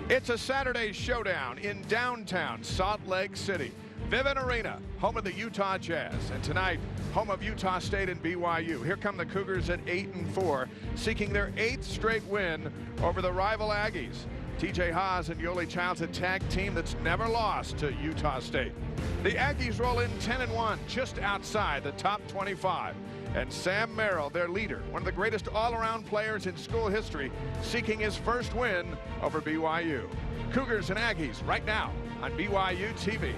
It's a Saturday showdown in downtown Salt Lake City. Vivint Arena, home of the Utah Jazz, and tonight, home of Utah State and BYU. Here come the Cougars at 8-4, seeking their 8th straight win over the rival Aggies. TJ Haas and Yoli Childs, a tag team that's never lost to Utah State. The Aggies roll in 10-1, just outside the top 25. And Sam Merrill, their leader, one of the greatest all-around players in school history, seeking his first win over BYU. Cougars and Aggies right now on BYU TV.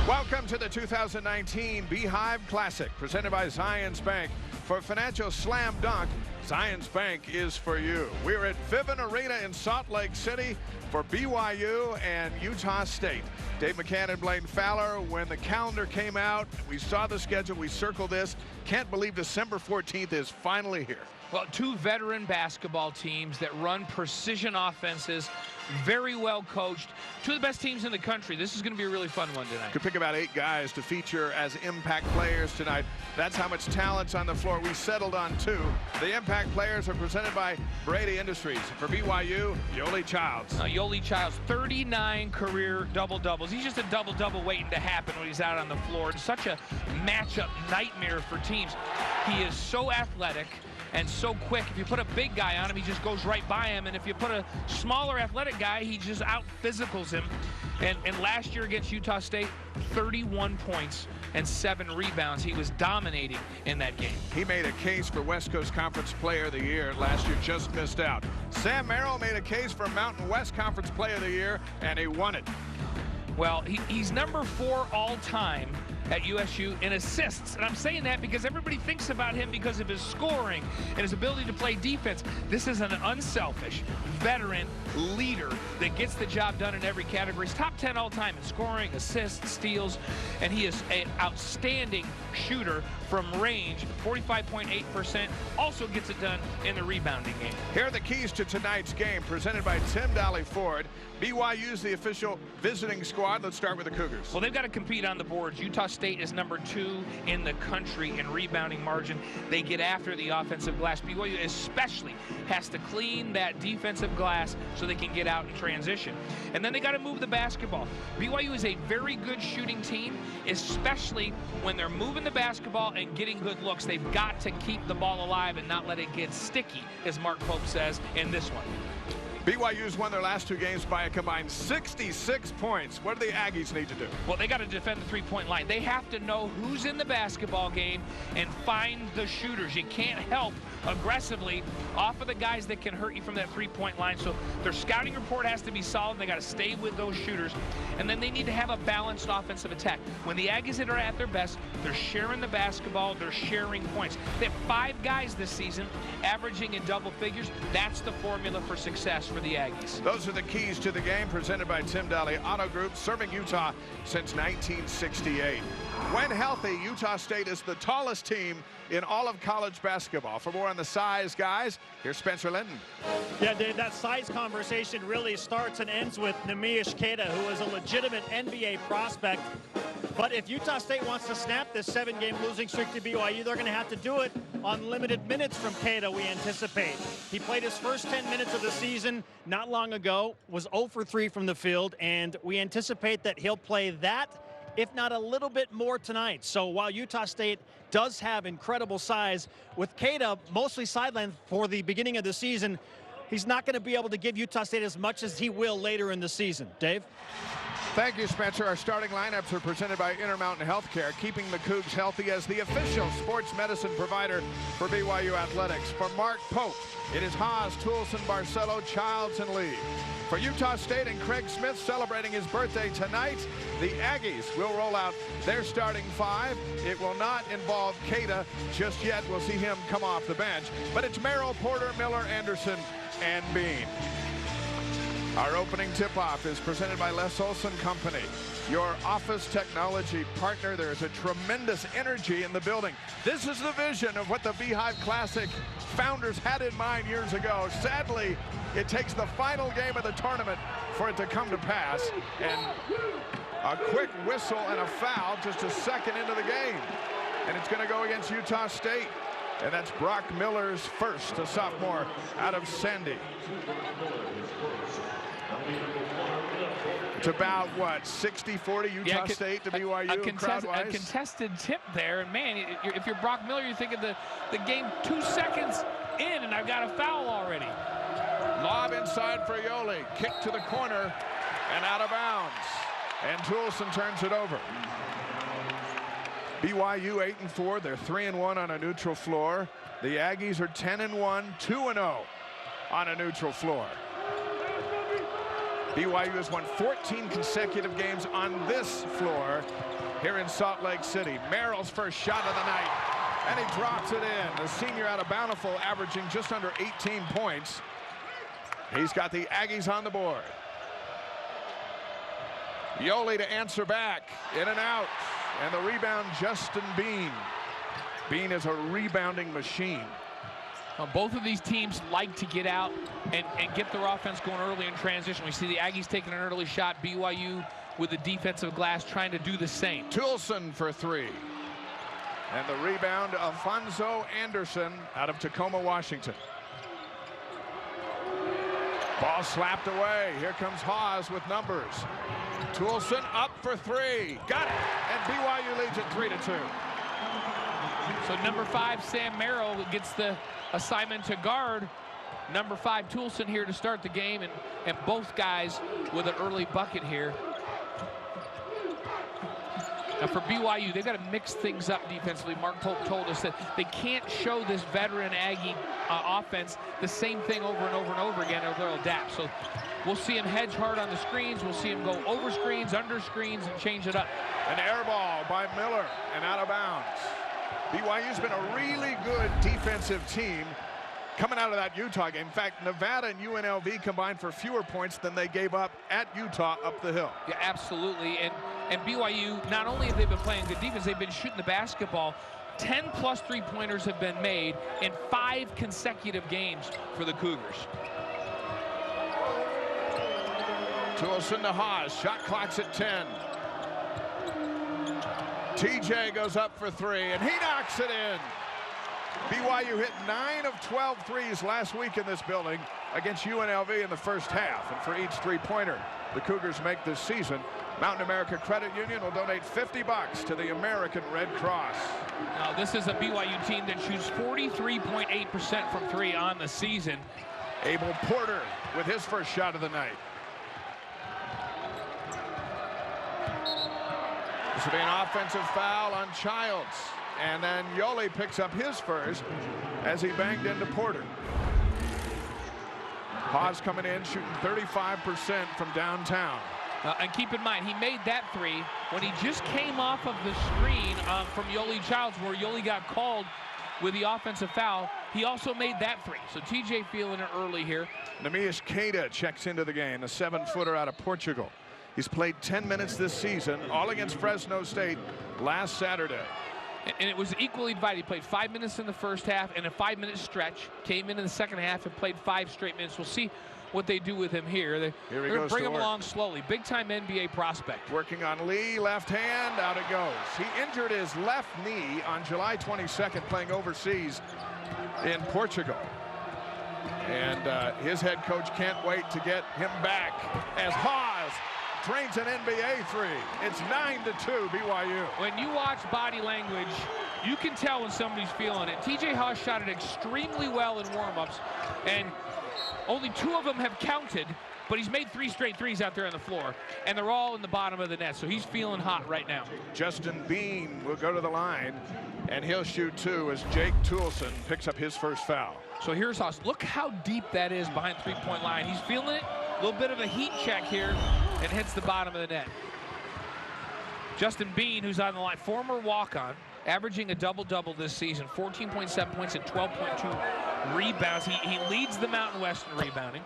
Welcome to the 2019 Beehive Classic, presented by Zions Bank. For financial slam dunk, Zions Bank is for you. We're at Vivint Arena in Salt Lake City for BYU and Utah State. Dave McCann and Blaine Fowler, when the calendar came out, we saw the schedule, we circled this. Can't believe December 14th is finally here. Well, two veteran basketball teams that run precision offenses, very well coached. Two of the best teams in the country. This is going to be a really fun one tonight. Could pick about 8 guys to feature as impact players tonight. That's how much talent's on the floor. We settled on 2. The impact players are presented by Brady Industries. For BYU, Yoli Childs. Yoli Childs, 39 career double-doubles. He's just a double-double waiting to happen when he's out on the floor. It's such a matchup nightmare for teams. He is so athletic and so quick. If you put a big guy on him, he just goes right by him. And if you put a smaller athletic guy, he just out-physicals him. And last year against Utah State, 31 points and 7 rebounds. He was dominating in that game. He made a case for West Coast Conference Player of the Year. Last year just missed out. Sam Merrill made a case for Mountain West Conference Player of the Year, and he won it. Well, he's number 4 all-time at USU in assists. And I'm saying that because everybody thinks about him because of his scoring and his ability to play defense. This is an unselfish, veteran leader that gets the job done in every category. He's top 10 all-time in scoring, assists, steals, and he is an outstanding shooter from range, 45.8%. Also gets it done in the rebounding game. Here are the keys to tonight's game, presented by Tim Daly Ford. BYU's the official visiting squad. Let's start with the Cougars. Well, they've got to compete on the boards. Utah State is number 2 in the country in rebounding margin. They get after the offensive glass. BYU especially has to clean that defensive glass so they can get out and transition. And then they got to move the basketball. BYU is a very good shooting team, especially when they're moving the basketball and getting good looks. They've got to keep the ball alive and not let it get sticky, as Mark Pope says in this one. BYU's won their last 2 games by a combined 66 points. What do the Aggies need to do? Well, they got to defend the three-point line. They have to know who's in the basketball game and find the shooters. You can't help aggressively off of the guys that can hurt you from that three-point line. So their scouting report has to be solid. They got to stay with those shooters. And then they need to have a balanced offensive attack. When the Aggies are at their best, they're sharing the basketball, they're sharing points. They have 5 guys this season averaging in double figures. That's the formula for success for the Aggies. Those are the keys to the game, presented by Tim Daly Auto Group, serving Utah since 1968. When healthy, Utah State is the tallest team in all of college basketball. For more on the size, guys, here's Spencer Linton. Yeah, Dave, that size conversation really starts and ends with Neemias Queta, who is a legitimate NBA prospect. But if Utah State wants to snap this 7-game losing streak to BYU, they're going to have to do it on limited minutes from Queta, we anticipate. He played his first 10 minutes of the season not long ago, was 0 for 3 from the field, and we anticipate that he'll play that, if not a little bit more tonight. So while Utah State does have incredible size, with Queta mostly sidelined for the beginning of the season, he's not going to be able to give Utah State as much as he will later in the season. Dave? Thank you, Spencer. Our starting lineups are presented by Intermountain Healthcare, keeping the Cougs healthy as the official sports medicine provider for BYU Athletics. For Mark Pope, it is Haas, Toulson, Barcelo, Childs, and Lee. For Utah State and Craig Smith celebrating his birthday tonight, the Aggies will roll out their starting 5. It will not involve Queta just yet. We'll see him come off the bench. But it's Merrill, Porter, Miller, Anderson, and Bean. Our opening tip-off is presented by Les Olson Company, your office technology partner. There is a tremendous energy in the building. This is the vision of what the Beehive Classic founders had in mind years ago. Sadly, it takes the final game of the tournament for it to come to pass. And a quick whistle and a foul just a second into the game. And it's going to go against Utah State. And that's Brock Miller's first, a sophomore out of Sandy. It's about, what, 60-40 Utah State to BYU crowd-wise? A contested tip there. And, man, if you're Brock Miller, you're thinking the game 2 seconds in, and I've got a foul already. Lob inside for Yoli. Kick to the corner and out of bounds. And Toulson turns it over. BYU 8-4. They're 3-1 on a neutral floor. The Aggies are 10-1, 2-0 on a neutral floor. BYU has won 14 consecutive games on this floor here in Salt Lake City. Merrill's first shot of the night, and he drops it in. The senior out of Bountiful averaging just under 18 points. He's got the Aggies on the board. Yoli to answer back, in and out. And the rebound, Justin Bean. Bean is a rebounding machine. Well, both of these teams like to get out and get their offense going early in transition. We see the Aggies taking an early shot. BYU with the defensive glass trying to do the same. Toulson for three. And the rebound, Alfonso Anderson out of Tacoma, Washington. Ball slapped away. Here comes Hawes with numbers. Toulson up for three. Got it. And BYU leads it 3-2. So number 5, Sam Merrill, gets the assignment to guard number 5, Toulson, here to start the game. And both guys with an early bucket here. Now for BYU, they've got to mix things up defensively. Mark Pope told us that they can't show this veteran Aggie offense the same thing over and over and over again, or they'll adapt. So we'll see him hedge hard on the screens. We'll see him go over screens, under screens, and change it up. An air ball by Miller and out of bounds. BYU's been a really good defensive team coming out of that Utah game. In fact, Nevada and UNLV combined for fewer points than they gave up at Utah up the hill. Yeah, absolutely. And BYU, not only have they been playing good defense, they've been shooting the basketball. 10+ three-pointers have been made in 5 consecutive games for the Cougars. Toulson to Haas. Shot clock's at 10. TJ goes up for 3, and he knocks it in. BYU hit 9 of 12 threes last week in this building against UNLV in the first half. And for each three-pointer the Cougars make this season, Mountain America Credit Union will donate $50 to the American Red Cross. Now, this is a BYU team that shoots 43.8% from 3 on the season. Abel Porter with his first shot of the night. This will be an offensive foul on Childs. And then Yoli picks up his first as he banged into Porter. Haas coming in, shooting 35% from downtown. And keep in mind, he made that 3 when he just came off of the screen from Yoli Childs, where Yoli got called with the offensive foul. He also made that 3. So TJ feeling it early here. Nemias Keita checks into the game, the 7-footer out of Portugal. He's played 10 minutes this season, all against Fresno State last Saturday. And it was equally divided. He played 5 minutes in the first half and a 5-minute stretch. Came in the second half and played 5 straight minutes. We'll see what they do with him here. They're going to bring him along slowly. Big-time NBA prospect. Working on Lee, left hand, out it goes. He injured his left knee on July 22nd playing overseas in Portugal. And his head coach can't wait to get him back as Haas drains an NBA 3. It's 9-2 BYU. When you watch body language, you can tell when somebody's feeling it. TJ Haas shot it extremely well in warm-ups, and only 2 of them have counted, but he's made 3 straight threes out there on the floor, and they're all in the bottom of the net, so he's feeling hot right now. Justin Bean will go to the line, and he'll shoot 2 as Jake Toulson picks up his first foul. So here's Haas. Look how deep that is behind the three-point line. He's feeling it. A little bit of a heat check here, and hits the bottom of the net. Justin Bean, who's on the line, former walk-on, averaging a double-double this season, 14.7 points and 12.2 rebounds. He leads the Mountain West in rebounding.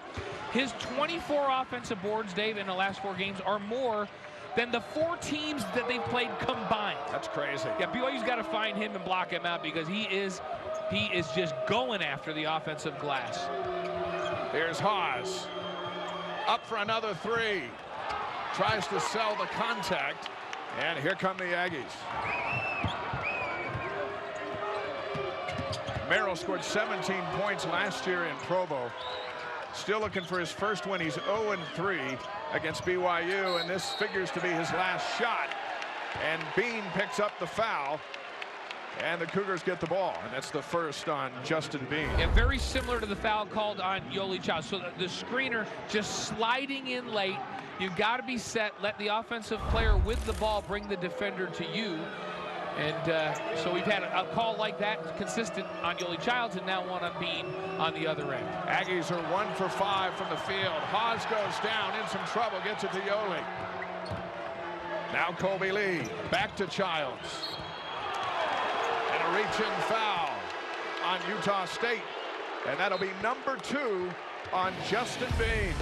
His 24 offensive boards, Dave, in the last 4 games are more than the 4 teams that they've played combined. That's crazy. Yeah, BYU's got to find him and block him out because he is just going after the offensive glass. Here's Haas. Up for another 3. Tries to sell the contact. And here come the Aggies. Merrill scored 17 points last year in Provo. Still looking for his first win. He's 0-3 against BYU, and this figures to be his last shot. And Bean picks up the foul, and the Cougars get the ball, and that's the first on Justin Bean. Yeah, very similar to the foul called on Yoli Childs. So the screener just sliding in late. You've got to be set. Let the offensive player with the ball bring the defender to you. And so we've had a call like that consistent on Yoli Childs, and now one on Bean on the other end. Aggies are 1 for 5 from the field. Haas goes down in some trouble, gets it to Yoli. Now Colby Lee, back to Childs. And a reach-in foul on Utah State. And that'll be number 2 on Justin Bean.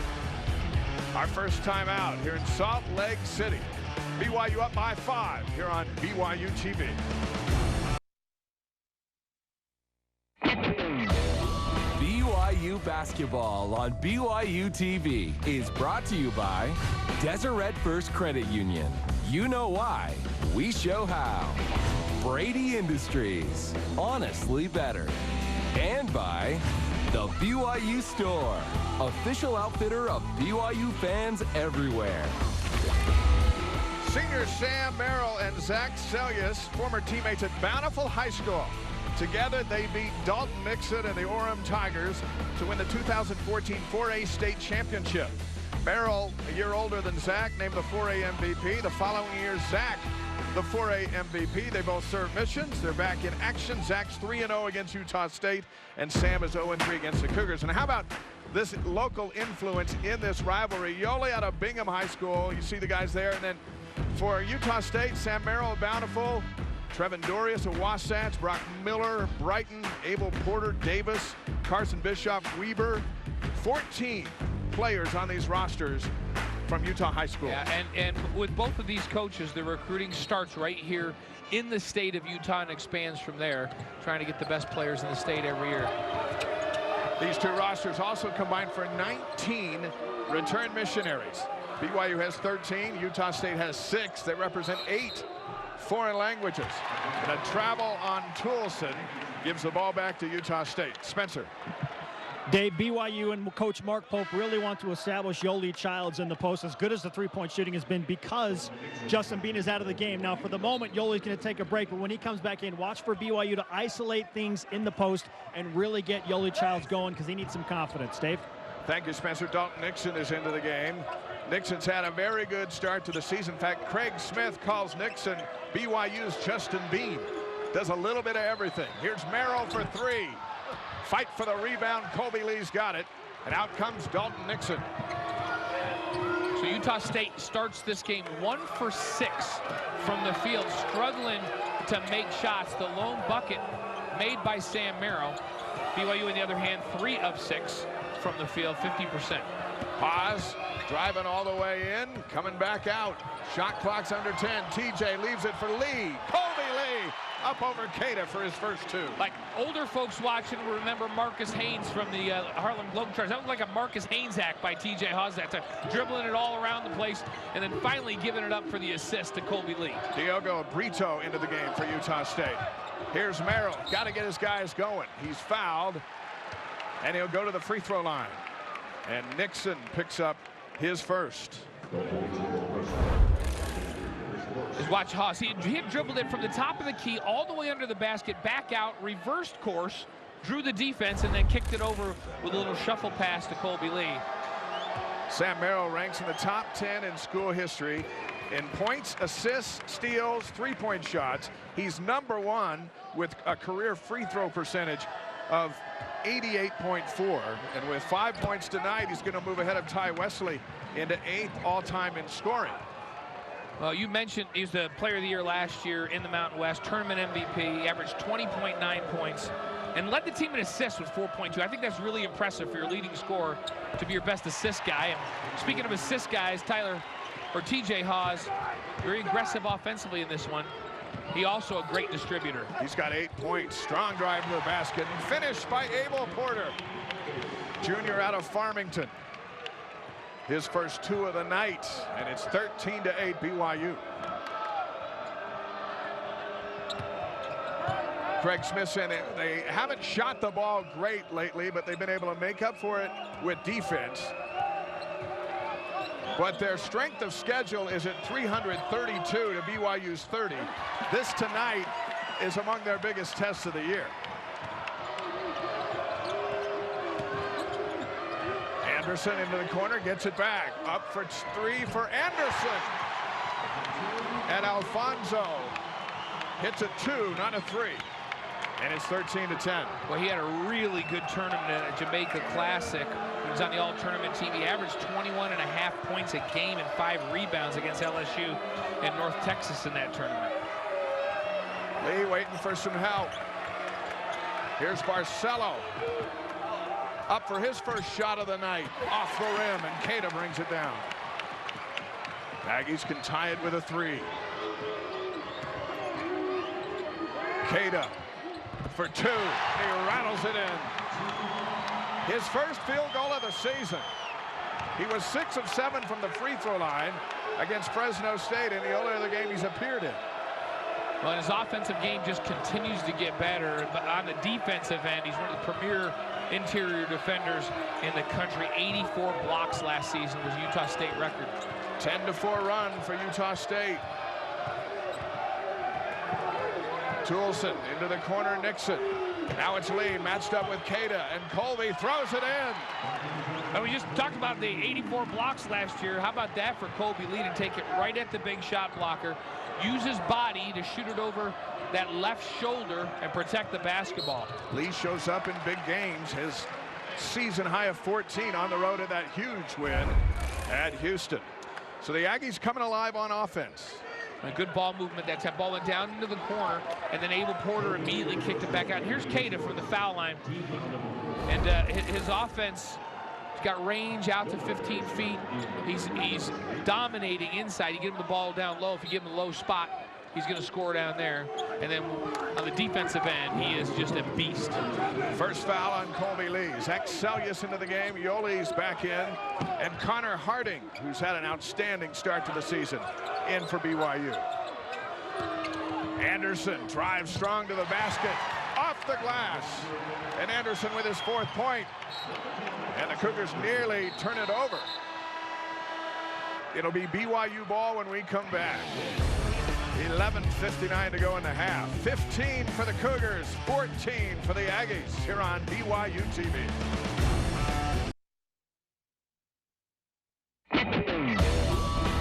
Our first time out here in Salt Lake City. BYU up by 5 here on BYU TV. BYU basketball on BYU TV is brought to you by Deseret First Credit Union. You know why, we show how. Brady Industries, honestly better. And by the BYU Store, official outfitter of BYU fans everywhere. Senior Sam Merrill and Zach Sellius, former teammates at Bountiful High School. Together, they beat Dalton Nixon and the Orem Tigers to win the 2014 4A state championship. Merrill, a year older than Zach, named the 4A MVP. The following year, Zach, the 4A MVP. They both serve missions. They're back in action. Zach's 3-0 against Utah State, and Sam is 0-3 against the Cougars. And how about this local influence in this rivalry? Yoli out of Bingham High School. You see the guys there, and then for Utah State, Sam Merrill of Bountiful, Trevin Dorius of Wasatch, Brock Miller, Brighton, Abel Porter, Davis, Carson Bischoff, Weber. 14 players on these rosters from Utah High School. Yeah, and with both of these coaches, the recruiting starts right here in the state of Utah and expands from there, trying to get the best players in the state every year. These 2 rosters also combined for 19 return missionaries. BYU has 13, Utah State has 6. They represent 8 foreign languages. And a travel on Toulson gives the ball back to Utah State. Spencer. Dave, BYU and Coach Mark Pope really want to establish Yoli Childs in the post, as good as the 3-point shooting has been, because Justin Bean is out of the game. Now, for the moment, Yoli's going to take a break, but when he comes back in, watch for BYU to isolate things in the post and really get Yoli Childs going, because he needs some confidence. Dave? Thank you, Spencer. Dalton Nixon is into the game. Nixon's had a very good start to the season. In fact, Craig Smith calls Nixon BYU's Justin Bean. Does a little bit of everything. Here's Merrill for 3. Fight for the rebound. Colby Lee's got it. And out comes Dalton Nixon. So Utah State starts this game 1 for 6 from the field, struggling to make shots. The lone bucket made by Sam Merrill. BYU, on the other hand, 3 of 6 from the field, 50%. Paz driving all the way in, coming back out. Shot clock's under 10. TJ leaves it for Lee. Colby Lee up over Cada for his first 2. Like older folks watching will remember Marcus Haynes from the Harlem Globetrotters. That was like a Marcus Haynes act by TJ Haas, dribbling it all around the place and then finally giving it up for the assist to Colby Lee. Diogo Brito into the game for Utah State. Here's Merrill. Got to get his guys going. He's fouled, and he'll go to the free throw line. And Nixon picks up his first. Just watch Haas. He had dribbled it from the top of the key all the way under the basket, back out, reversed course, drew the defense, and then kicked it over with a little shuffle pass to Colby Lee. Sam Merrill ranks in the top 10 in school history in points, assists, steals, 3-point shots. He's number 1 with a career free throw percentage of 88.4, and with 5 points tonight, he's going to move ahead of Ty Wesley into 8th all-time in scoring. Well, you mentioned he was the player of the year last year in the Mountain West, tournament MVP. He averaged 20.9 points, and led the team in assists with 4.2. I think that's really impressive for your leading scorer to be your best assist guy. And speaking of assist guys, TJ Haws, very aggressive offensively in this one. He also a great distributor. He's got 8 points. Strong drive to the basket. And finished by Abel Porter, junior out of Farmington. His first 2 of the night, and it's 13-8 BYU. Craig Smith said they haven't shot the ball great lately, but they've been able to make up for it with defense. But their strength of schedule is at 332 to BYU's 30. This tonight is among their biggest tests of the year. Anderson into the corner, gets it back. Up for 3 for Anderson. And Alfonso hits a 2, not a 3. And it's 13-10. Well, he had a really good tournament at Jamaica Classic. He was on the all-tournament team. He averaged 21.5 points a game and 5 rebounds against LSU and North Texas in that tournament. Lee waiting for some help. Here's Barcelo. Up for his first shot of the night. Off the rim, and Keita brings it down. Aggies can tie it with a 3. Keita for 2. He rattles it in. His first field goal of the season. He was 6 of 7 from the free throw line against Fresno State in the only other game he's appeared in. Well, his offensive game just continues to get better. But on the defensive end, he's one of the premier interior defenders in the country. 84 blocks last season was Utah State record. 10-4 run for Utah State. Toulson into the corner, Nixon. Now it's Lee matched up with Keita, and Colby throws it in. And we just talked about the 84 blocks last year. How about that for Colby Lee to take it right at the big shot blocker, use his body to shoot it over that left shoulder and protect the basketball. Lee shows up in big games. His season high of 14 on the road at that huge win at Houston. So the Aggies coming alive on offense. A good ball movement that time. Ball went down into the corner, and then Abel Porter immediately kicked it back out. Here's Keita from the foul line. And his offense has got range out to 15 feet. He's dominating inside. You give him the ball down low. If you give him a low spot, he's going to score down there. And then on the defensive end, he is just a beast. First foul on Colby Lee. Zach Sellius into the game. Yoli's back in. And Connor Harding, who's had an outstanding start to the season, in for BYU. Anderson drives strong to the basket. Off the glass. And Anderson with his 4th point. And the Cougars nearly turn it over. It'll be BYU ball when we come back. 11:59 to go in the half. 15 for the Cougars, 14 for the Aggies here on BYU TV.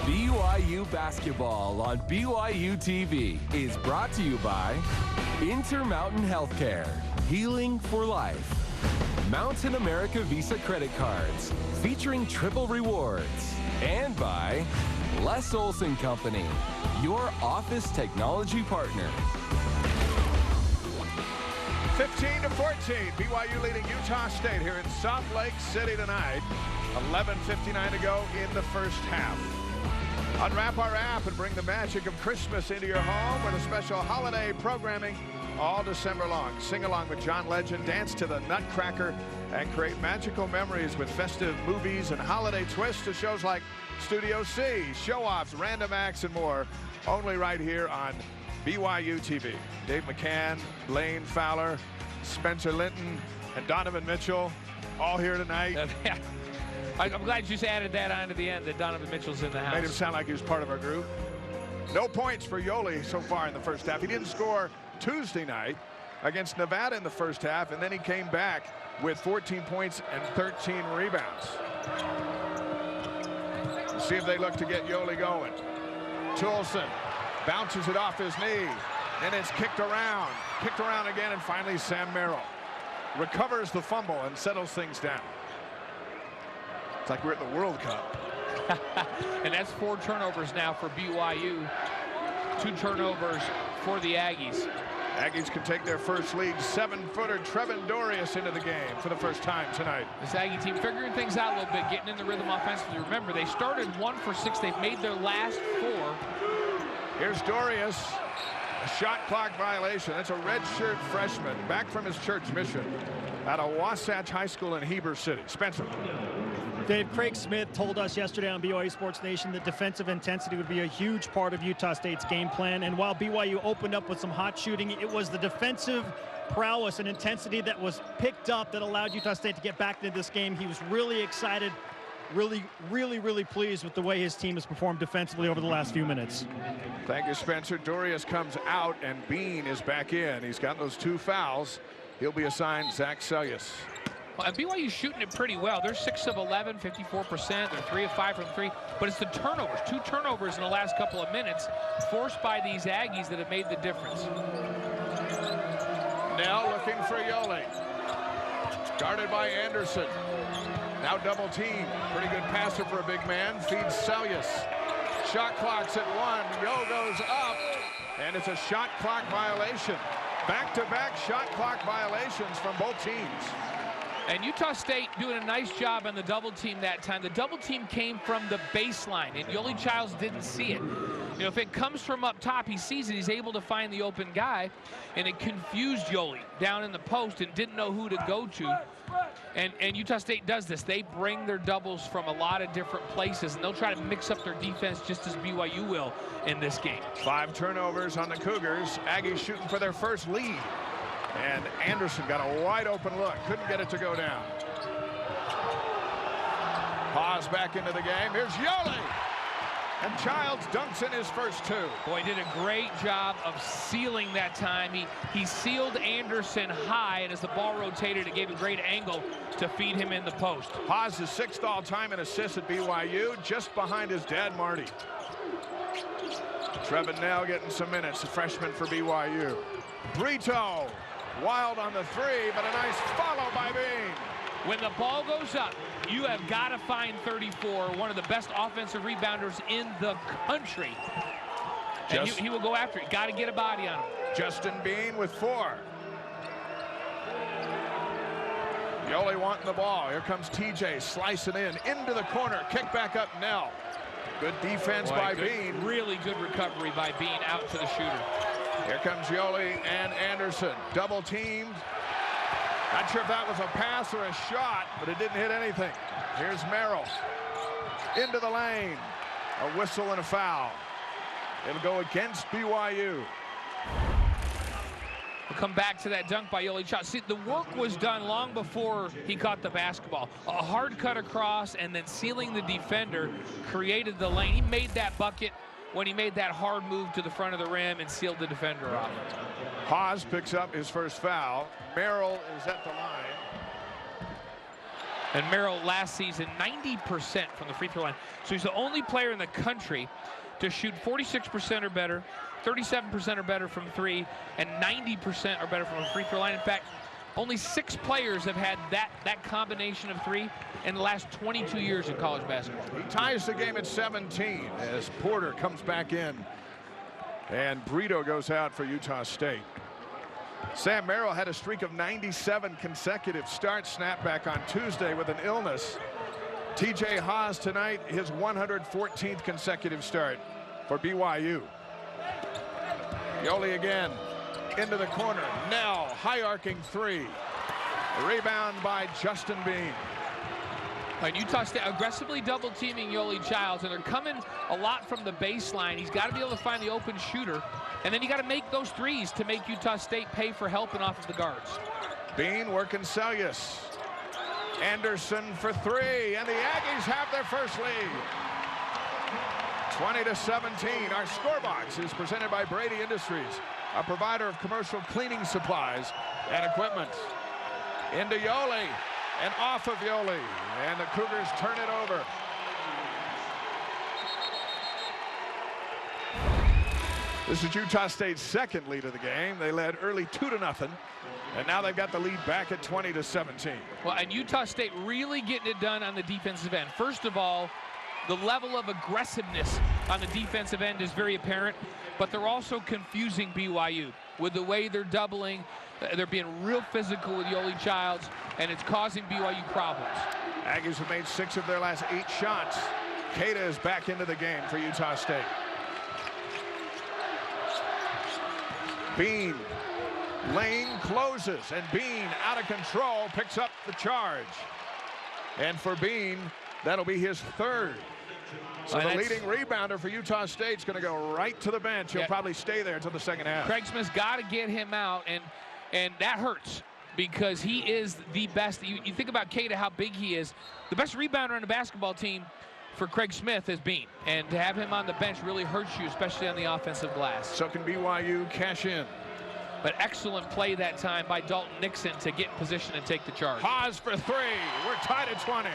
BYU basketball on BYU TV is brought to you by Intermountain Healthcare, healing for life. Mountain America Visa credit cards featuring triple rewards, and by Les Olson Company, your office technology partner. 15-14, BYU leading Utah State here in Salt Lake City tonight. 11:59 to go in the first half. Unwrap our app and bring the magic of Christmas into your home with a special holiday programming all December long. Sing along with John Legend, dance to the Nutcracker, and create magical memories with festive movies and holiday twists to shows like Studio C, show-offs, random acts, and more. Only right here on BYU TV. Dave McCann, Blaine Fowler, Spencer Linton, and Donovan Mitchell all here tonight. I'm glad you just added that on to the end, that Donovan Mitchell's in the house. Made him sound like he was part of our group. No points for Yoli so far in the first half. He didn't score Tuesday night against Nevada in the first half, and then he came back with 14 points and 13 rebounds. Let's see if they look to get Yoli going. Toulson bounces it off his knee, and it's kicked around again, and finally Sam Merrill recovers the fumble and settles things down. It's like we're at the World Cup. And that's 4 turnovers now for BYU. 2 turnovers for the Aggies. Aggies can take their first lead. 7-footer Trevin Dorius into the game for the first time tonight. This Aggie team figuring things out a little bit, getting in the rhythm offensively. Remember, they started 1 for 6. They've made their last 4. Here's Dorius. A shot clock violation. That's a redshirt freshman back from his church mission out of Wasatch High School in Heber City. Spencer. Dave, Craig Smith told us yesterday on BYU Sports Nation that defensive intensity would be a huge part of Utah State's game plan. And while BYU opened up with some hot shooting, it was the defensive prowess and intensity that was picked up that allowed Utah State to get back into this game. He was really excited, really pleased with the way his team has performed defensively over the last few minutes. Thank you, Spencer. Dorius comes out and Bean is back in. He's got those 2 fouls. He'll be assigned Zach Sellius. Well, and BYU's shooting it pretty well. They're 6 of 11, 54%. They're 3 of 5 from 3. But it's the turnovers. 2 turnovers in the last couple of minutes forced by these Aggies that have made the difference. Now looking for Yoli. Guarded by Anderson. Now double team. Pretty good passer for a big man. Feeds Sellius. Shot clock's at 1. Yo goes up. And it's a shot clock violation. Back-to-back shot clock violations from both teams. And Utah State doing a nice job on the double team that time. The double team came from the baseline, and Yoli Childs didn't see it. You know, if it comes from up top, he sees it, he's able to find the open guy, and it confused Yoli down in the post and didn't know who to go to. And Utah State does this. They bring their doubles from a lot of different places, and they'll try to mix up their defense just as BYU will in this game. 5 turnovers on the Cougars. Aggies shooting for their first lead. And Anderson got a wide open look. Couldn't get it to go down. Haas back into the game. Here's Yoli. And Childs dunks in his first 2. Boy, did a great job of sealing that time. He sealed Anderson high, and as the ball rotated, it gave a great angle to feed him in the post. Haas is 6th all-time in assists at BYU, just behind his dad, Marty. Trevin now getting some minutes, a freshman for BYU. Brito, wild on the 3, but a nice follow by Bean. When the ball goes up, you have got to find 34, one of the best offensive rebounders in the country. And he will go after it. Got to get a body on him. Justin Bean with 4. Yoli wanting the ball. Here comes TJ slicing into the corner. Kick back up Nell. Good defense by Bean. Really good recovery by Bean out to the shooter. Here comes Yoli and Anderson. Double teamed. Not sure if that was a pass or a shot, but it didn't hit anything. Here's Merrill. Into the lane. A whistle and a foul. It'll go against BYU. We'll come back to that dunk by Yoli Childs. See, the work was done long before he caught the basketball. A hard cut across and then sealing the defender created the lane. He made that bucket when he made that hard move to the front of the rim and sealed the defender off. Haas picks up his first foul. Merrill is at the line. And Merrill last season 90% from the free throw line. So he's the only player in the country to shoot 46% or better, 37% or better from 3, and 90% or better from a free throw line. In fact, only 6 players have had that combination of 3 in the last 22 years in college basketball. He ties the game at 17 as Porter comes back in. And Brito goes out for Utah State. Sam Merrill had a streak of 97 consecutive starts, snapped back on Tuesday with an illness. TJ Haas tonight, his 114th consecutive start for BYU. Yoli again into the corner. Now high arcing 3. Rebound by Justin Bean. And Utah State aggressively double teaming Yoli Childs, and they're coming a lot from the baseline. He's got to be able to find the open shooter, and then you got to make those threes to make Utah State pay for helping off of the guards. Bean working Sellius. Anderson for 3, and the Aggies have their first lead. 20-17. Our scorebox is presented by Brady Industries, a provider of commercial cleaning supplies and equipment. Into Yoli and off of Yoli, and the Cougars turn it over. This is Utah State's second lead of the game. They led early 2-0, and now they've got the lead back at 20-17. Well, and Utah State really getting it done on the defensive end. First of all, the level of aggressiveness on the defensive end is very apparent, but they're also confusing BYU. with the way they're doubling. They're being real physical with Yoli Childs, and it's causing BYU problems. Aggies have made 6 of their last 8 shots. Keita is back into the game for Utah State. Bean. Lane closes, and Bean out of control picks up the charge. And for Bean, that'll be his 3rd. So the leading rebounder for Utah State's going to go right to the bench. He'll probably stay there until the second half. Craig Smith's got to get him out, and that hurts because he is the best. You think about Keita, how big he is. The best rebounder on the basketball team for Craig Smith is Bean. And to have him on the bench really hurts you, especially on the offensive glass. So can BYU cash in? But excellent play that time by Dalton Nixon to get in position and take the charge. Haas for 3. We're tied at 20.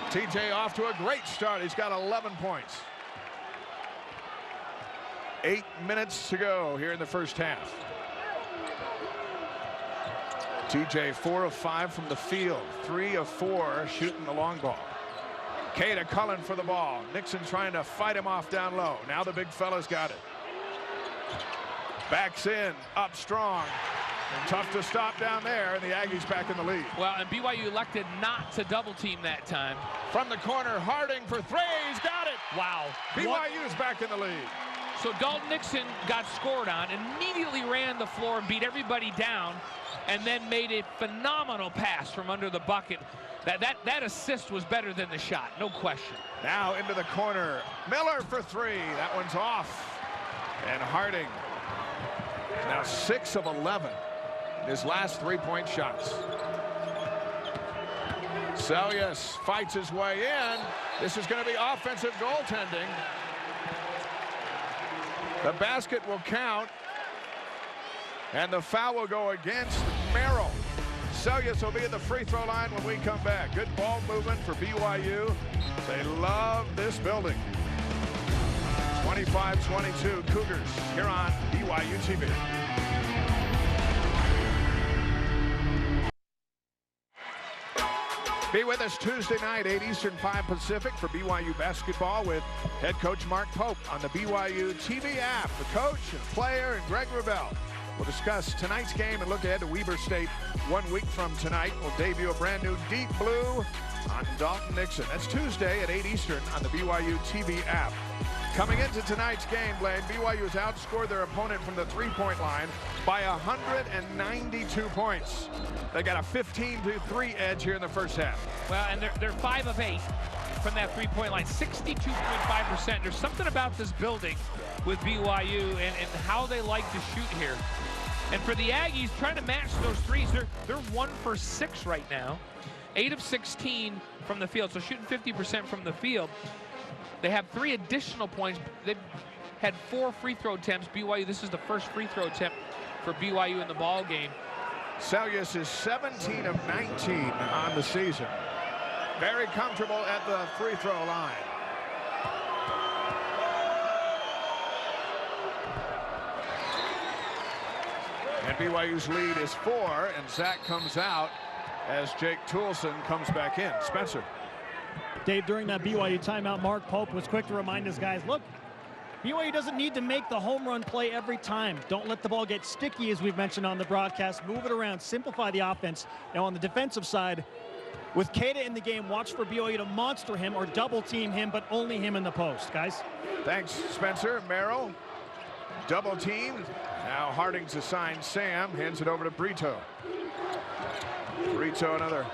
TJ off to a great start. He's got 11 points. 8 minutes to go here in the first half. TJ 4 of 5 from the field. 3 of 4 shooting the long ball. Keita Cullen for the ball. Nixon trying to fight him off down low. Now the big fella's got it. Backs in, up strong. And tough to stop down there, and the Aggies back in the lead. Well, and BYU elected not to double team that time. From the corner, Harding for 3. He's got it. Wow. BYU's back in the lead. So Dalton Nixon got scored on, immediately ran the floor and beat everybody down, and then made a phenomenal pass from under the bucket. That assist was better than the shot, no question. Now into the corner. Miller for 3. That one's off. And Harding now 6 of 11. His last 3-point shots. Seljas fights his way in. This is going to be offensive goaltending. The basket will count, and the foul will go against Merrill. Seljas will be at the free throw line when we come back. Good ball movement for BYU. They love this building. 25-22 Cougars here on BYU TV. Be with us Tuesday night, 8 Eastern, 5 Pacific for BYU basketball with head coach Mark Pope on the BYU TV app. The coach and player and Greg Wrubell will discuss tonight's game and look ahead to Weber State 1 week from tonight. We'll debut a brand new Deep Blue on Dalton Nixon. That's Tuesday at 8 Eastern on the BYU TV app. Coming into tonight's game, Blaine, BYU has outscored their opponent from the 3-point line by 192 points. They got a 15-3 edge here in the first half. Well, and they're 5 of 8 from that 3-point line, 62.5%. There's something about this building with BYU and how they like to shoot here. And for the Aggies, trying to match those threes, they're 1 for 6 right now. 8 of 16 from the field, so shooting 50% from the field. They have 3 additional points. They've had 4 free throw attempts. BYU, this is the first free throw attempt for BYU in the ball game. Seljas is 17 of 19 on the season. Very comfortable at the free throw line. And BYU's lead is 4, and Zach comes out as Jake Toulson comes back in. Spencer. Dave, during that BYU timeout, Mark Pope was quick to remind his guys, look, BYU doesn't need to make the home run play every time. Don't let the ball get sticky, as we've mentioned on the broadcast. Move it around, simplify the offense. Now on the defensive side, with Keita in the game, watch for BYU to monster him or double team him, but only him in the post, guys. Thanks, Spencer. Merrill, double team. Now Harding's assigned Sam, hands it over to Brito. Brito, another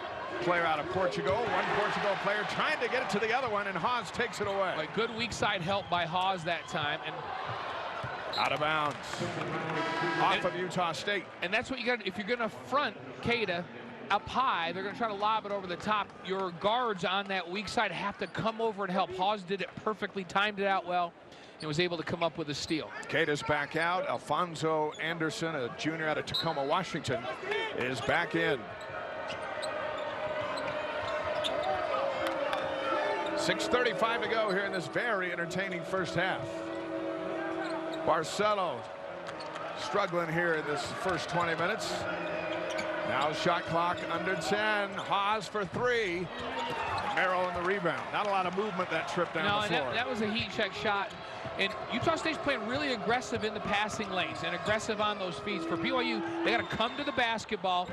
player out of Portugal. One Portugal player trying to get it to the other one, and Haas takes it away. A good weak side help by Haas that time. And out of bounds. Off of Utah State. And that's what you got. If you're going to front Keita up high, they're going to try to lob it over the top. Your guards on that weak side have to come over and help. Haas did it perfectly, timed it out well, and was able to come up with a steal. Keita's back out. Alfonso Anderson, a junior out of Tacoma, Washington, is back in. 6:35 to go here in this very entertaining first half. Barcelo struggling here in this first 20 minutes. Now shot clock under 10. Haas for 3. Merrill in the rebound. Not a lot of movement that trip down the floor. That was a heat check shot. And Utah State's playing really aggressive in the passing lanes and aggressive on those feeds. For BYU, they got to come to the basketball.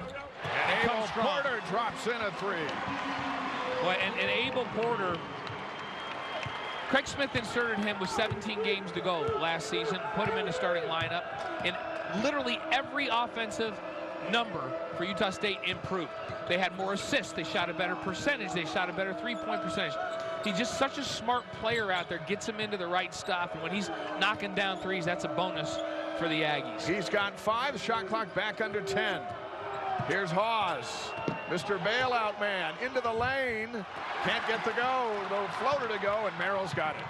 And Abel Porter drops in a three. Boy, and Abel Porter, Craig Smith inserted him with 17 games to go last season, put him in the starting lineup, and literally every offensive number for Utah State improved. They had more assists, they shot a better percentage, they shot a better three-point percentage. He's just such a smart player out there, gets him into the right stuff, and when he's knocking down threes, that's a bonus for the Aggies. He's got 5, shot clock back under 10. Here's Hawes, Mr. Bailout Man, into the lane. Can't get the go, the floater to go, and Merrill's got it.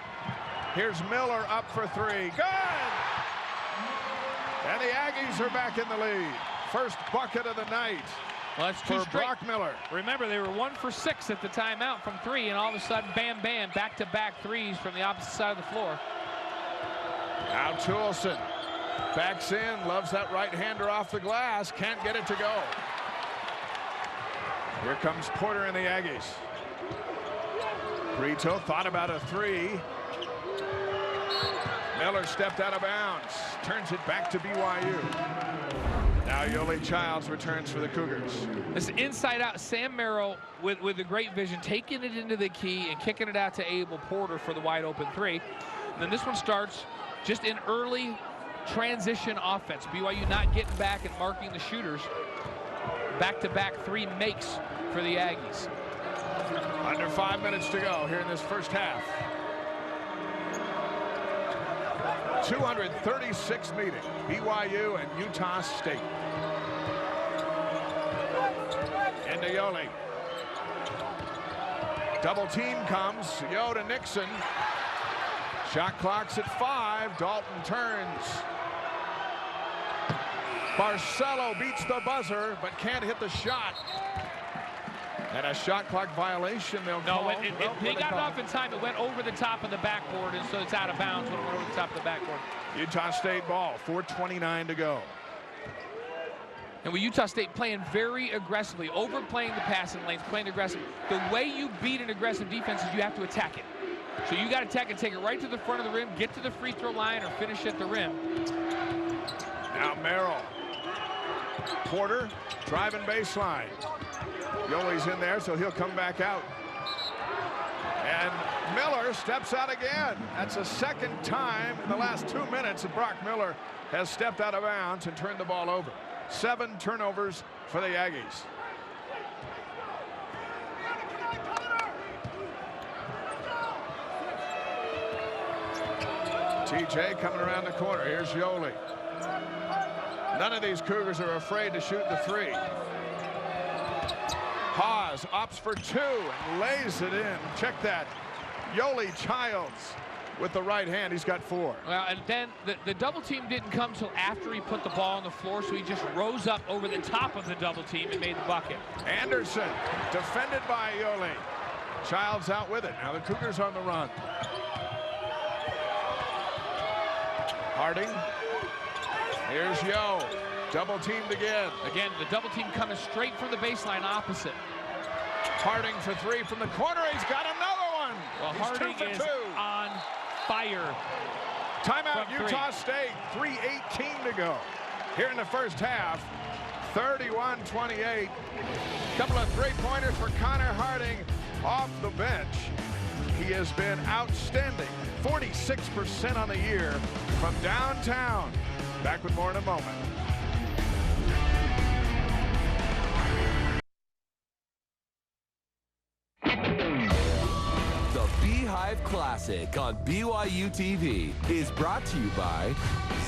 Here's Miller up for 3. Good! And the Aggies are back in the lead. First bucket of the night. Well, that's two for straight. Brock Miller. Remember, they were 1 for 6 at the timeout from 3, and all of a sudden, bam, bam, back-to-back threes from the opposite side of the floor. Now Toolson backs in, loves that right-hander off the glass, can't get it to go. Here comes Porter and the Aggies. Brito thought about a 3. Miller stepped out of bounds, turns it back to BYU. Now Yoli Childs returns for the Cougars. This inside out, Sam Merrill with the great vision, taking it into the key and kicking it out to Abel Porter for the wide open 3. And then this one starts just in early transition offense. BYU not getting back and marking the shooters. Back-to-back 3 makes for the Aggies. Under 5 minutes to go here in this first half. 236 meeting, BYU and Utah State. Into Yoli. Double team comes, Yoda Nixon. Shot clock's at 5, Dalton turns. Barcelo beats the buzzer, but can't hit the shot. And a shot clock violation they'll call. No, they got it off in time. It went over the top of the backboard, and so it's out of bounds when it went over the top of the backboard. Utah State ball, 4:29 to go. And with Utah State playing very aggressively, overplaying the passing lanes, playing aggressive, the way you beat an aggressive defense is you have to attack it. So you got to attack it, take it right to the front of the rim, get to the free throw line, or finish at the rim. Now Merrill. Porter driving baseline. Yoli's in there, so he'll come back out. And Miller steps out again. That's the second time in the last 2 minutes that Brock Miller has stepped out of bounds and turned the ball over. 7 turnovers for the Aggies. TJ coming around the corner. Here's Yoli. None of these Cougars are afraid to shoot the 3. Haas opts for 2 and lays it in. Check that. Yoli Childs with the right hand. He's got 4. Well, and then the double team didn't come till after he put the ball on the floor, so he just rose up over the top of the double team and made the bucket. Anderson defended by Yoli. Childs out with it. Now the Cougars on the run. Harding. Here's Yo. Double teamed again. Again, the double team coming straight from the baseline opposite. Harding for 3 from the corner. He's got another one. Well, He's Harding 2 for is 2. on fire. Timeout, Utah State. 3:18 to go here in the first half. 31-28. Couple of three-pointers for Connor Harding off the bench. He has been outstanding. 46% on the year from downtown. Back with more in a moment. The Beehive Classic on BYU TV is brought to you by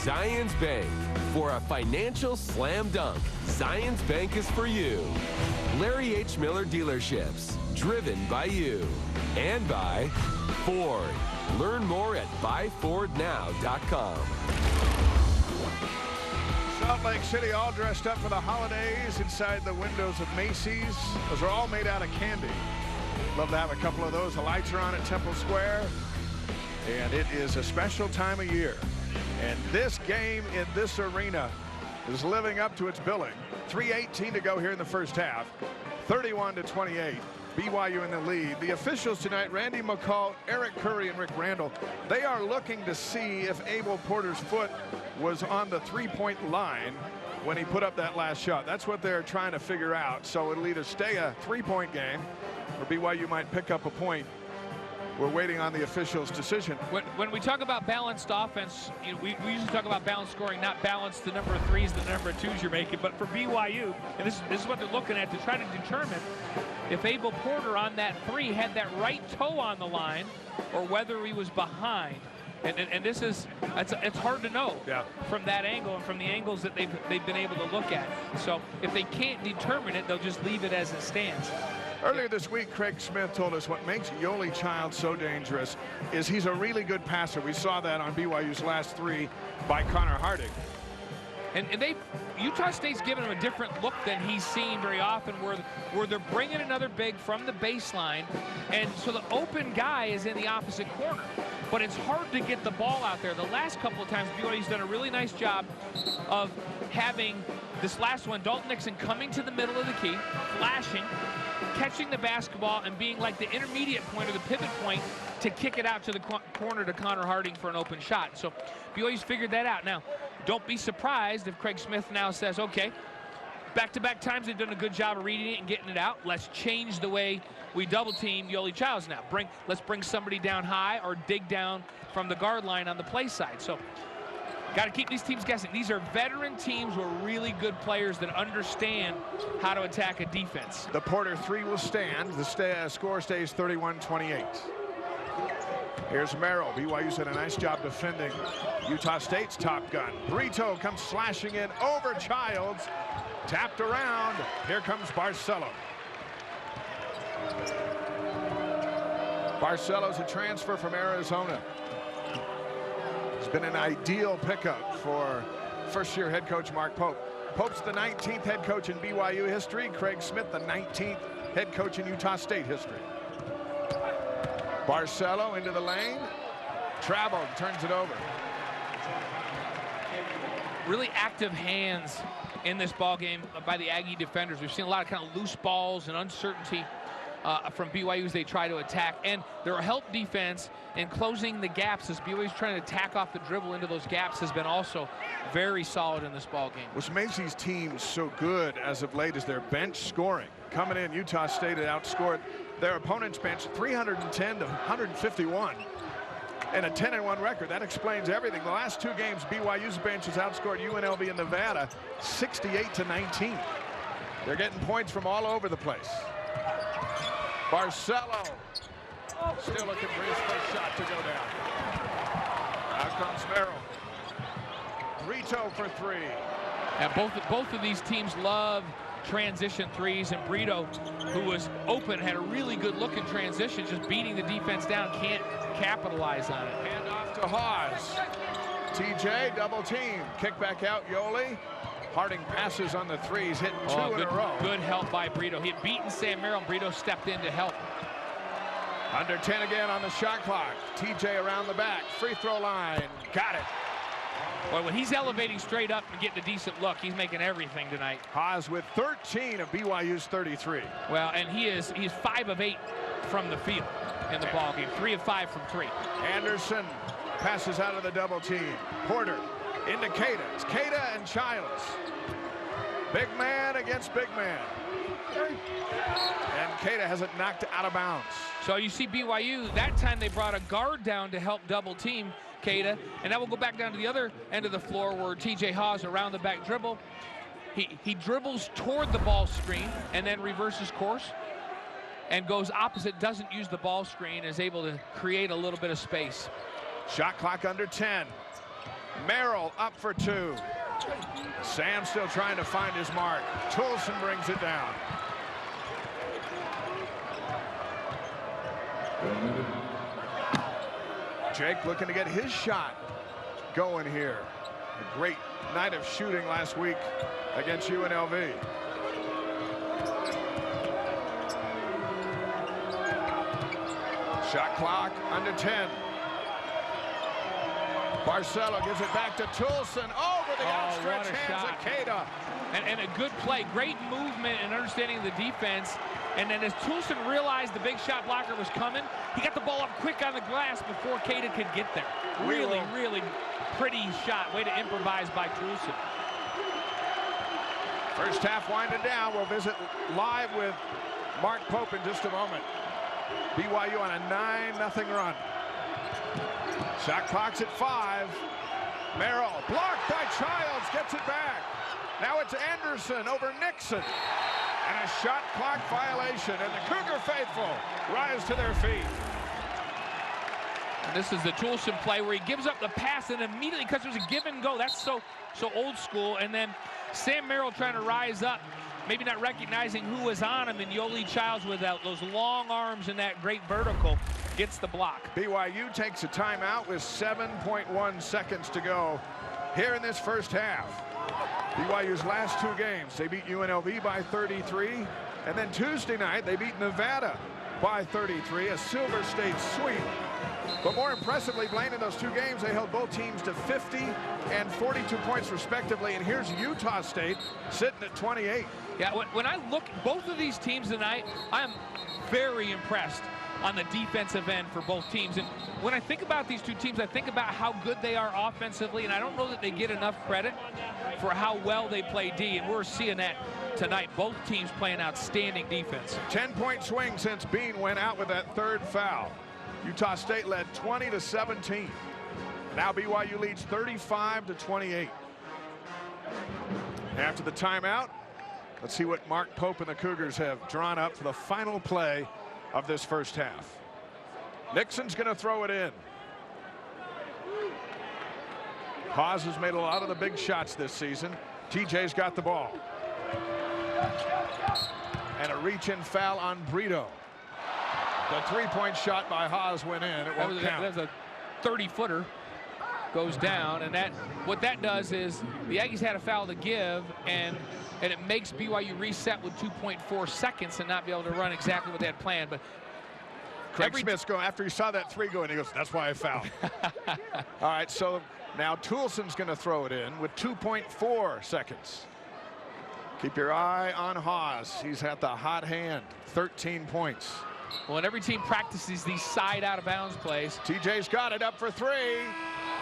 Zions Bank. For a financial slam dunk, Zions Bank is for you. Larry H. Miller Dealerships, driven by you. And by Ford. Learn more at buyfordnow.com. Salt Lake City all dressed up for the holidays inside the windows of Macy's. Those are all made out of candy. Love to have a couple of those. The lights are on at Temple Square. And it is a special time of year. And this game in this arena is living up to its billing. 3:18 to go here in the first half. 31-28. BYU in the lead. The officials tonight, Randy McCall, Eric Curry, and Rick Randall, they are looking to see if Abel Porter's foot was on the three-point line when he put up that last shot. That's what they're trying to figure out. So it'll either stay a three-point game or BYU might pick up a point. We're waiting on the officials' decision. When we talk about balanced offense, you know, we usually talk about balanced scoring, not balance the number of threes, the number of twos you're making. But for BYU, and this is what they're looking at to try to determine if Abel Porter on that three had that right toe on the line or whether he was behind. And this is, it's hard to know from that angle and from the angles that they've been able to look at. So if they can't determine it, they'll just leave it as it stands. Earlier this week, Craig Smith told us what makes Yoli Child so dangerous is he's a really good passer. We saw that on BYU's last three by Connor Harding. And Utah State's given him a different look than he's seen very often, where they're bringing another big from the baseline, and so the open guy is in the opposite corner. But it's hard to get the ball out there. The last couple of times, BYU's done a really nice job of having this last one, Dalton Nixon coming to the middle of the key, flashing, catching the basketball, and being like the intermediate point or the pivot point to kick it out to the corner to Connor Harding for an open shot. So BYU's figured that out. Now, don't be surprised if Craig Smith now says, okay, back-to-back times they've done a good job of reading it and getting it out. Let's change the way we double-team Yoli Childs now. Let's bring somebody down high or dig down from the guard line on the play side. So got to keep these teams guessing. These are veteran teams with really good players that understand how to attack a defense. The Porter three will stand. The score stays 31-28. Here's Merrill. BYU's done a nice job defending Utah State's top gun. Brito comes slashing in over Childs. Tapped around. Here comes Barcelo. Barcelo's a transfer from Arizona. It's been an ideal pickup for first-year head coach Mark Pope. Pope's the 19th head coach in BYU history. Craig Smith, the 19th head coach in Utah State history. Barcelo into the lane. Traveled, turns it over. Really active hands in this ball game by the Aggie defenders. We've seen a lot of kind of loose balls and uncertainty from BYU as they try to attack, and their help defense and closing the gaps as BYU's trying to attack off the dribble into those gaps has been also very solid in this ball game. What makes these teams so good as of late is their bench scoring. Coming in, Utah State had outscored their opponent's bench 310 to 151 and a 10-1 record. That explains everything. The last two games, BYU's bench has outscored UNLV and Nevada 68 to 19. They're getting points from all over the place. Barcelo still looking for his first shot to go down. Out comes Merrill. Brito for three. And both of these teams love transition threes, and Brito, who was open, had a really good look in transition, just beating the defense down, can't capitalize on it. Hand off to Hawes. TJ double team. Kick back out, Yoli. Harding passes on the threes, hitting two in a row. Good help by Brito. He had beaten Sam Merrill. Brito stepped in to help. Under 10 again on the shot clock. TJ around the back. Free throw line. Got it. Boy, when he's elevating straight up and getting a decent look, he's making everything tonight. Haas with 13 of BYU's 33. Well, and he's 5 of 8 from the field in the ball game. 3 of 5 from 3. Anderson passes out of the double team. Porter into Queta. It's Queta and Childs. Big man against big man. And Queta has it knocked out of bounds. So you see BYU, that time they brought a guard down to help double team Queta, and now we'll go back down to the other end of the floor where TJ Haws around the back dribble. He dribbles toward the ball screen and then reverses course and goes opposite, doesn't use the ball screen, is able to create a little bit of space. Shot clock under 10. Merrill up for 2. Sam still trying to find his mark. Toulson brings it down. Jake looking to get his shot going here. A great night of shooting last week against UNLV. Shot clock under 10. Barcelo gives it back to Toulson over the outstretched hands of Queta. And a good play, great movement and understanding of the defense. And then as Toulson realized the big shot blocker was coming, he got the ball up quick on the glass before Cada could get there. Really, really pretty shot. Way to improvise by Toulson. First half winding down. We'll visit live with Mark Pope in just a moment. BYU on a 9-0 run. Shot clock's at 5. Merrill blocked by Childs, gets it back. Now it's Anderson over Nixon. And a shot clock violation, and the Cougar faithful rise to their feet. And this is the Toulson play where he gives up the pass and immediately, because there's a give and go, that's so old school. And then Sam Merrill trying to rise up, maybe not recognizing who was on him, and Yoli Childs with those long arms and that great vertical gets the block. BYU takes a timeout with 7.1 seconds to go here in this first half. BYU's last 2 games, they beat UNLV by 33, and then Tuesday night they beat Nevada by 33, a Silver State sweep. But more impressively, Blaine, in those 2 games, they held both teams to 50 and 42 points respectively, and here's Utah State sitting at 28. Yeah, when I look at both of these teams tonight, I am very impressed on the defensive end for both teams. And when I think about these 2 teams, I think about how good they are offensively, and I don't know that they get enough credit for how well they play D, and we're seeing that tonight. Both teams playing outstanding defense. 10-point swing since Bean went out with that 3rd foul. Utah State led 20-17. Now BYU leads 35-28. After the timeout, let's see what Mark Pope and the Cougars have drawn up for the final play of this first half. Nixon's going to throw it in. Haas has made a lot of the big shots this season. TJ's got the ball. And a reach-in foul on Brito. The 3-point shot by Haas went in. It won't count. There's a 30-footer. Goes down, and what that does is the Aggies had a foul to give, and it makes BYU reset with 2.4 seconds and not be able to run exactly what they had planned. But Craig Smith's going, after he saw that 3 go in, he goes, that's why I fouled. All right, so now Toulson's going to throw it in with 2.4 seconds. Keep your eye on Haas. He's had the hot hand, 13 points. Well, and every team practices these side out of bounds plays. TJ's got it up for 3.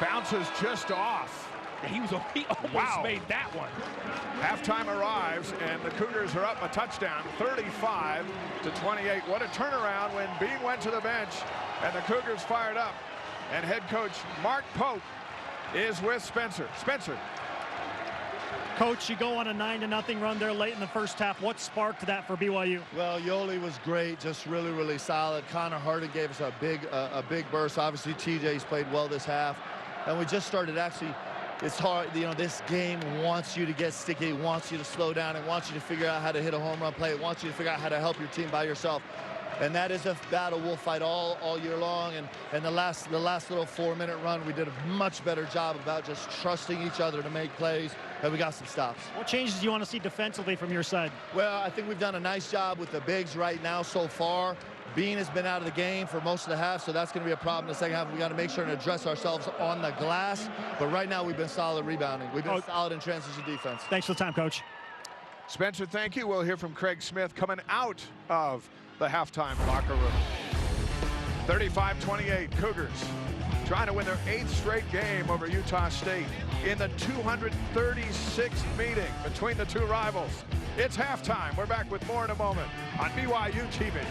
Bounces just off. He almost made that one. Halftime arrives, and the Cougars are up a touchdown, 35-28. What a turnaround when Bean went to the bench, and the Cougars fired up. And head coach Mark Pope is with Spencer. Spencer. Coach, you go on a 9-0 run there late in the first half. What sparked that for BYU? Well, Yoli was great, just really, really solid. Connor Harden gave us a big burst. Obviously, TJ's played well this half. And we just started actually, it's hard, you know, this game wants you to get sticky, it wants you to slow down, it wants you to figure out how to hit a home run play, it wants you to figure out how to help your team by yourself. And that is a battle we'll fight all year long. And the last little 4-minute run, we did a much better job about just trusting each other to make plays, and we got some stops. What changes do you want to see defensively from your side? Well, I think we've done a nice job with the bigs right now so far. Bean has been out of the game for most of the half, so that's going to be a problem in the second half. We got to make sure and address ourselves on the glass. But right now, we've been solid rebounding. We've been solid in transition defense. Thanks for the time, Coach. Spencer, thank you. We'll hear from Craig Smith coming out of the halftime locker room. 35-28, Cougars trying to win their 8th straight game over Utah State in the 236th meeting between the 2 rivals. It's halftime. We're back with more in a moment on BYU TV.